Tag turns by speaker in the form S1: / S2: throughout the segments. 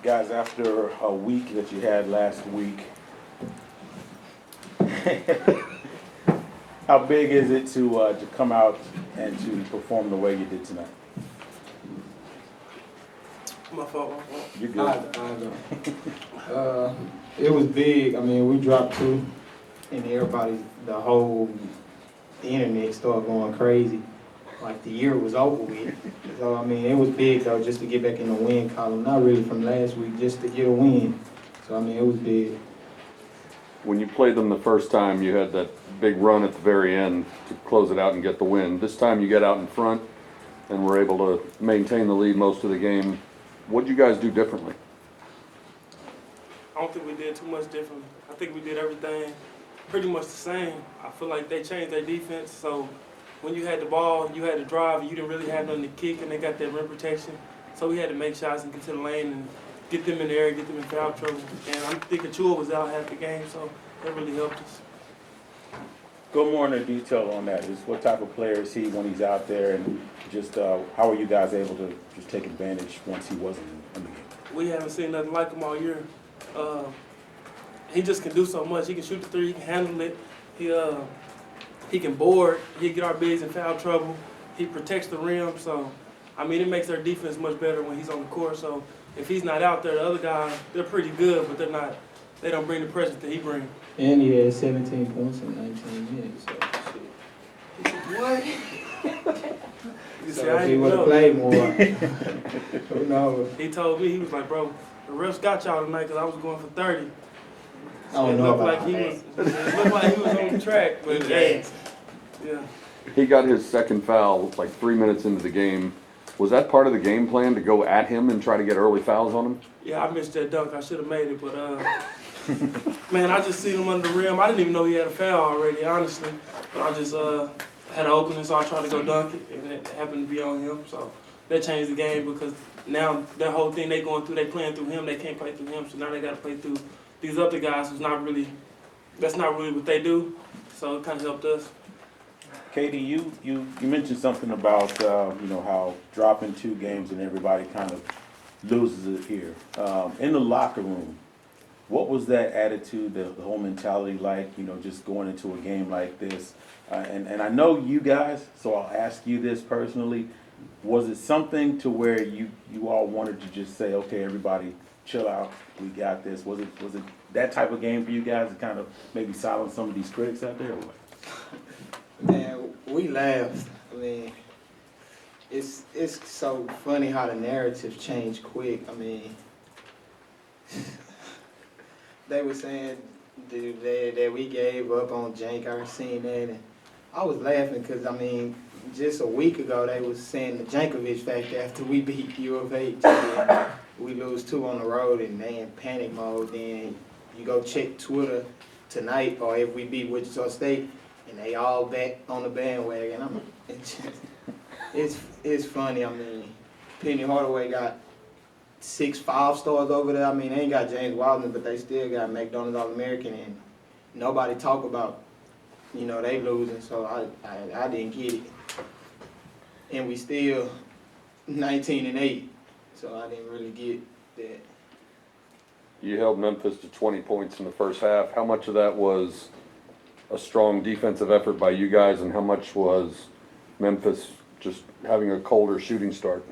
S1: Guys, after a week that you had last week, how big is it to come out and to perform the way you did tonight?
S2: My fault.
S1: You're good.
S3: It was big. I mean, we dropped 2, and everybody, the whole internet started going crazy. Like the year was over with. So I mean, it was big though, just to get back in the win column. Not really from last week, just to get a win. So I mean, it was big.
S4: When you played them the first time, you had that big run at the very end to close it out and get the win. This time you get out in front and were able to maintain the lead most of the game. What did you guys do differently?
S2: I don't think we did too much differently. I think we did everything pretty much the same. I feel like they changed their defense, so when you had the ball, you had to drive, and you didn't really have nothing to kick, and they got that rim protection. So we had to make shots and get to the lane and get them in the air, get them in foul trouble. And I'm thinking Chua was out half the game, so that really helped us.
S1: Go more into detail on that. Just what type of player is he when he's out there, and just how are you guys able to just take advantage once he wasn't in the game?
S2: We haven't seen nothing like him all year. He just can do so much. He can shoot the 3, he can handle it. He can board. He can get our bigs in foul trouble. He protects the rim. So, I mean, it makes our defense much better when he's on the court. So, if he's not out there, the other guys, they're pretty good, but they're not. They don't bring the pressure that he brings.
S3: And he had 17 points in 19 minutes. So shit.
S2: What? You see,
S3: So
S2: I
S3: if he
S2: ain't
S3: would have
S2: know.
S3: played more, who knows?
S2: He told me, he was like, bro, the refs got y'all tonight because I was going for 30.
S3: I don't
S2: It
S3: know
S2: looked
S3: about
S2: like he
S3: that.
S2: it looked like he was on the track, but hey, yeah.
S4: He got his second foul like 3 minutes into the game. Was that part of the game plan to go at him and try to get early fouls on him?
S2: Yeah, I missed that dunk. I should have made it, but man, I just seen him under the rim. I didn't even know he had a foul already, honestly. But I just had an opening, so I tried to go dunk it, and it happened to be on him. So that changed the game because now that whole thing they going through, they playing through him. They can't play through him, so now they got to play through these other guys who's not really. That's not really what they do. So it kind of helped us.
S1: Katie, you mentioned something about how dropping 2 games and everybody kind of loses it here. In the locker room, what was that attitude, the whole mentality like? Just going into a game like this, and I know you guys, so I'll ask you this personally: was it something to where you all wanted to just say, okay, everybody, chill out, we got this? Was it that type of game for you guys to kind of maybe silence some of these critics out there, or what?
S3: Man, we laughed. I mean, it's so funny how the narrative changed quick. I mean, they were saying that we gave up on Jank. I seen that, and I was laughing because, I mean, just a week ago they was saying the Jankovic factor after we beat U of H. We lose 2 on the road and they in panic mode. Then you go check Twitter tonight, or if we beat Wichita State, and they all back on the bandwagon. I'm like, it's funny. I mean, Penny Hardaway got 6 5-stars over there. I mean, they ain't got James Wiseman, but they still got McDonald's All-American, and nobody talk about, they losing. So I didn't get it, and we still 19-8. So I didn't really get that.
S4: You held Memphis to 20 points in the first half. How much of that was a strong defensive effort by you guys, and how much was Memphis just having a colder shooting start?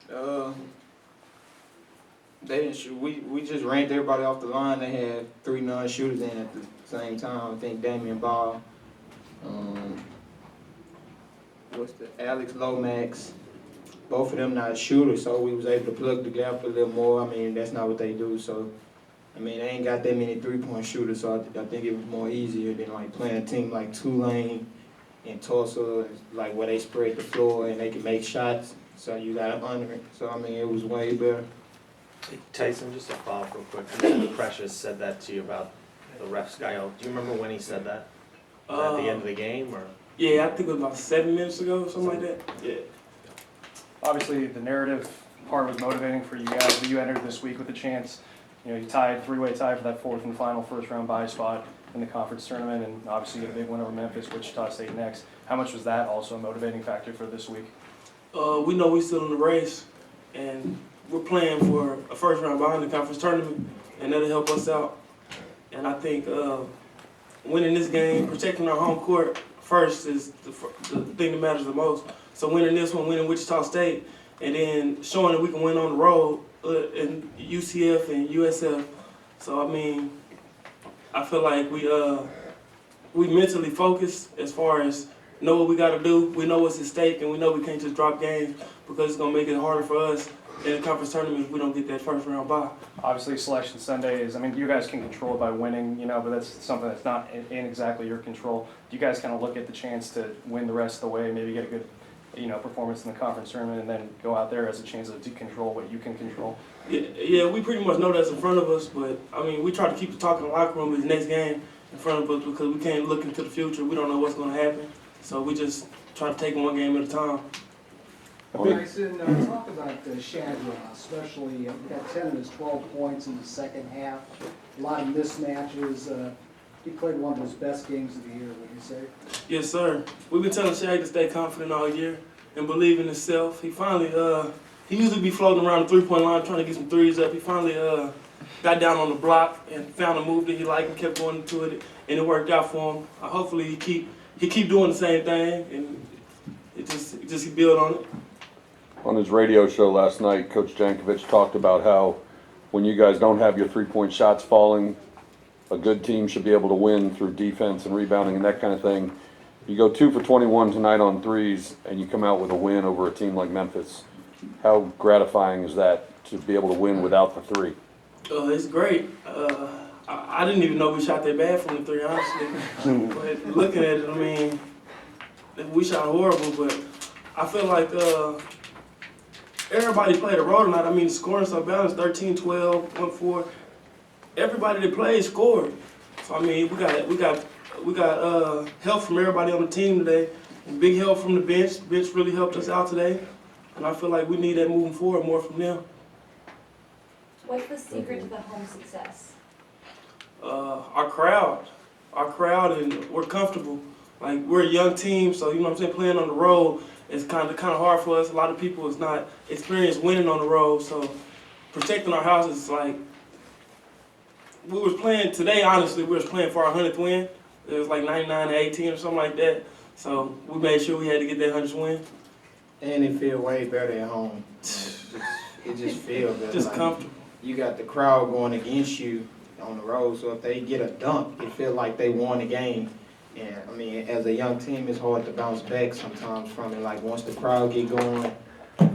S3: They didn't shoot. We just ranked everybody off the line. They had 3 non-shooters in at the same time. I think Damian Ball, Alex Lomax. Both of them not shooters, so we was able to plug the gap a little more. I mean, that's not what they do. So, I mean, they ain't got that many 3-point shooters, so I think it was more easier than like playing a team like Tulane and Tulsa, like where they spread the floor and they can make shots. So you got to under it. So I mean, it was way better.
S5: Hey, Tyson, just a follow-up real quick. You said the Precious said that to you about the refs guy. Do you remember when he said that? At the end of the game, or?
S2: Yeah, I think it was about 7 minutes ago, something like that. Yeah.
S6: Obviously, the narrative part was motivating for you guys, but you entered this week with a chance. You tied, 3-way tie for that 4th and final first-round bye spot in the conference tournament, and obviously you get a big win over Memphis, Wichita State next. How much was that also a motivating factor for this week?
S2: We know we still in the race, and we're playing for a first round bye in the conference tournament, and that'll help us out. And I think winning this game, protecting our home court first is the thing that matters the most. So winning this one, winning Wichita State, and then showing that we can win on the road in UCF and USF. So I mean, I feel like we mentally focused as far as know what we got to do. We know what's at stake, and we know we can't just drop games because it's gonna make it harder for us in the conference tournament if we don't get that first round bye.
S6: Obviously, Selection Sunday is, I mean, you guys can control it by winning, you know, but that's something that's not in exactly your control. Do you guys kind of look at the chance to win the rest of the way, maybe get a good, you know, performance in the conference tournament, and then go out there as a chance to control what you can control?
S2: Yeah, we pretty much know that's in front of us, but I mean, we try to keep the talk in the locker room with the next game in front of us because we can't look into the future. We don't know what's going to happen, so we just try to take one game at a time.
S7: Tyson, talk about Shadwell, especially, he got 10 of his 12 points in the second half, a lot of mismatches. He played one of his best games of the year, would you say?
S2: Yes, sir. We've been telling Shaq to stay confident all year and believe in himself. He finally, he usually be floating around the three-point line trying to get some threes up. He finally got down on the block and found a move that he liked and kept going into it, and it worked out for him. Hopefully he keep doing the same thing, and it just build on it.
S4: On his radio show last night, Coach Jankovic talked about how when you guys don't have your three-point shots falling, a good team should be able to win through defense and rebounding and that kind of thing. You go 2 for 21 tonight on threes, and you come out with a win over a team like Memphis. How gratifying is that to be able to win without the three?
S2: It's great. I didn't even know we shot that bad from the three, honestly. But looking at it, I mean, we shot horrible, but I feel like everybody played a role tonight. I mean, the scoring so balanced, 13, 12, 1, 4. Everybody that played scored. So I mean, we got help from everybody on the team today, and big help from the bench. The bench really helped us out today, and I feel like we need that moving forward more from them.
S8: What's the secret to the home success?
S2: Our crowd, and we're comfortable. Like, we're a young team, so you know what I'm saying. Playing on the road is kind of hard for us. A lot of people is not experienced winning on the road, so protecting our house is like. We was playing today. Honestly, we was playing for our 100th win. It was like 99-18 or something like that. So we made sure we had to get that 100th win.
S3: And it feel way better at home. It just feels better.
S2: Just
S3: like,
S2: comfortable.
S3: you got the crowd going against you on the road, so if they get a dunk, it feels like they won the game. And I mean, as a young team, it's hard to bounce back sometimes from it. Like once the crowd get going,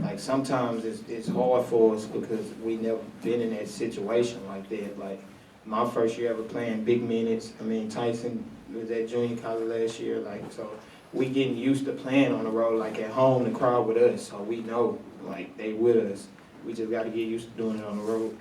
S3: like sometimes it's hard for us because we never been in that situation like that. Like my first year ever playing big minutes. I mean, Tyson was at junior college last year, like so. We getting used to playing on the road, like at home, the crowd with us, so we know like they with us. We just got to get used to doing it on the road.